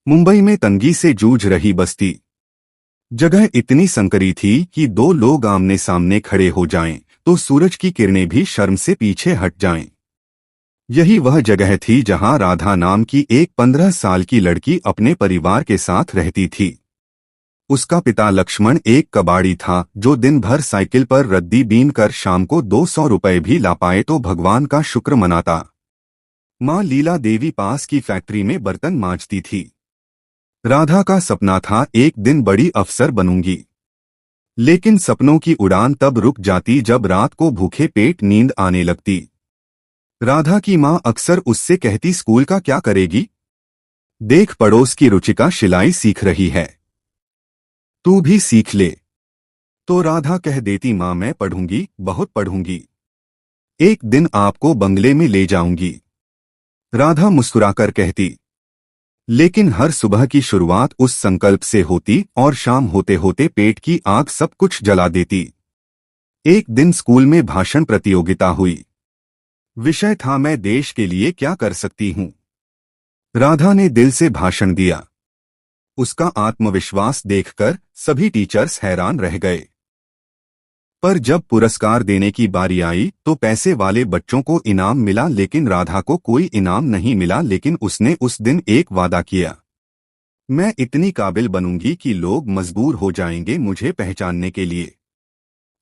मुंबई में तंगी से जूझ रही बस्ती। जगह इतनी संकरी थी कि दो लोग आमने सामने खड़े हो जाएं तो सूरज की किरणें भी शर्म से पीछे हट जाएं। यही वह जगह थी जहां राधा नाम की एक 15 साल की लड़की अपने परिवार के साथ रहती थी। उसका पिता लक्ष्मण एक कबाड़ी था जो दिन भर साइकिल पर रद्दी बीन कर शाम को 200 रुपए भी ला पाए तो भगवान का शुक्र मनाता। मां लीला देवी पास की फैक्ट्री में बर्तन मांजती थी। राधा का सपना था एक दिन बड़ी अफसर बनूंगी, लेकिन सपनों की उड़ान तब रुक जाती जब रात को भूखे पेट नींद आने लगती। राधा की मां अक्सर उससे कहती, स्कूल का क्या करेगी? देख पड़ोस की रुचिका सिलाई सीख रही है, तू भी सीख ले। तो राधा कह देती, मां मैं पढ़ूंगी, बहुत पढ़ूंगी, एक दिन आपको बंगले में ले जाऊंगी। राधा मुस्कुराकर कहती, लेकिन हर सुबह की शुरुआत उस संकल्प से होती और शाम होते होते पेट की आग सब कुछ जला देती। एक दिन स्कूल में भाषण प्रतियोगिता हुई। विषय था, मैं देश के लिए क्या कर सकती हूं। राधा ने दिल से भाषण दिया। उसका आत्मविश्वास देखकर सभी टीचर्स हैरान रह गए। पर जब पुरस्कार देने की बारी आई तो पैसे वाले बच्चों को इनाम मिला, लेकिन राधा को कोई इनाम नहीं मिला। लेकिन उसने उस दिन एक वादा किया, मैं इतनी काबिल बनूंगी कि लोग मजबूर हो जाएंगे मुझे पहचानने के लिए।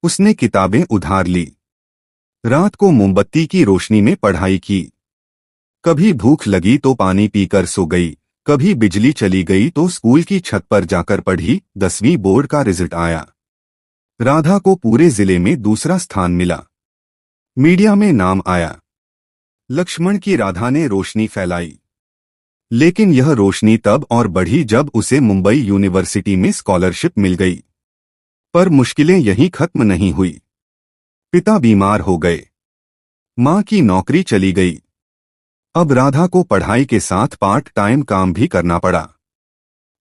उसने किताबें उधार ली, रात को मोमबत्ती की रोशनी में पढ़ाई की। कभी भूख लगी तो पानी पीकर सो गई, कभी बिजली चली गई तो स्कूल की छत पर जाकर पढ़ी। 10वीं बोर्ड का रिजल्ट आया। राधा को पूरे जिले में दूसरा स्थान मिला। मीडिया में नाम आया। लक्ष्मण की राधा ने रोशनी फैलाई। लेकिन यह रोशनी तब और बढ़ी जब उसे मुंबई यूनिवर्सिटी में स्कॉलरशिप मिल गई। पर मुश्किलें यहीं खत्म नहीं हुई। पिता बीमार हो गए, मां की नौकरी चली गई। अब राधा को पढ़ाई के साथ पार्ट टाइम काम भी करना पड़ा।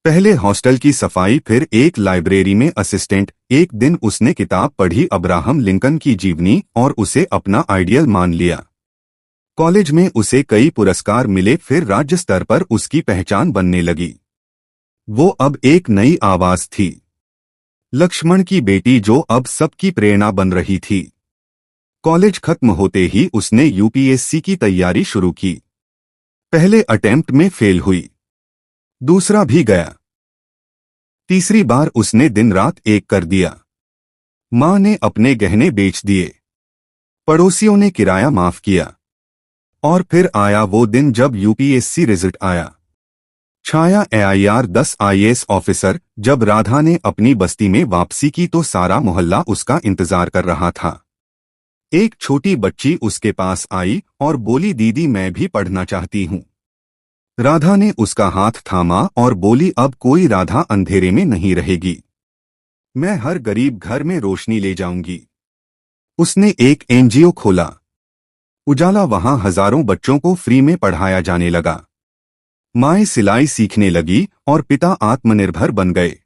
पहले हॉस्टल की सफाई, फिर एक लाइब्रेरी में असिस्टेंट। एक दिन उसने किताब पढ़ी अब्राहम लिंकन की जीवनी और उसे अपना आइडियल मान लिया। कॉलेज में उसे कई पुरस्कार मिले, फिर राज्य स्तर पर उसकी पहचान बनने लगी। वो अब एक नई आवाज थी, लक्ष्मण की बेटी, जो अब सबकी प्रेरणा बन रही थी। कॉलेज खत्म होते ही उसने यूपीएससी की तैयारी शुरू की। पहले अटेम्प्ट में फेल हुई, दूसरा भी गया, तीसरी बार उसने दिन रात एक कर दिया। मां ने अपने गहने बेच दिए, पड़ोसियों ने किराया माफ किया। और फिर आया वो दिन जब यूपीएससी रिजल्ट आया। छाया AIR 10 IAS ऑफिसर। जब राधा ने अपनी बस्ती में वापसी की तो सारा मोहल्ला उसका इंतजार कर रहा था। एक छोटी बच्ची उसके पास आई और बोली, दीदी मैं भी पढ़ना चाहती हूं। राधा ने उसका हाथ थामा और बोली, अब कोई राधा अंधेरे में नहीं रहेगी, मैं हर गरीब घर में रोशनी ले जाऊंगी। उसने एक NGO खोला, उजाला। वहां हजारों बच्चों को फ्री में पढ़ाया जाने लगा। माएं सिलाई सीखने लगी और पिता आत्मनिर्भर बन गए।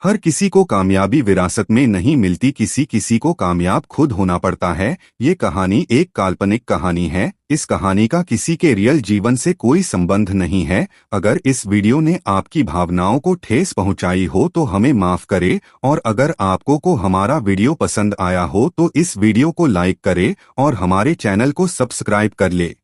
हर किसी को कामयाबी विरासत में नहीं मिलती, किसी किसी को कामयाब खुद होना पड़ता है। ये कहानी एक काल्पनिक कहानी है। इस कहानी का किसी के रियल जीवन से कोई संबंध नहीं है। अगर इस वीडियो ने आपकी भावनाओं को ठेस पहुंचाई हो तो हमें माफ करे, और अगर आपको को हमारा वीडियो पसंद आया हो तो इस वीडियो को लाइक करे और हमारे चैनल को सब्सक्राइब कर ले।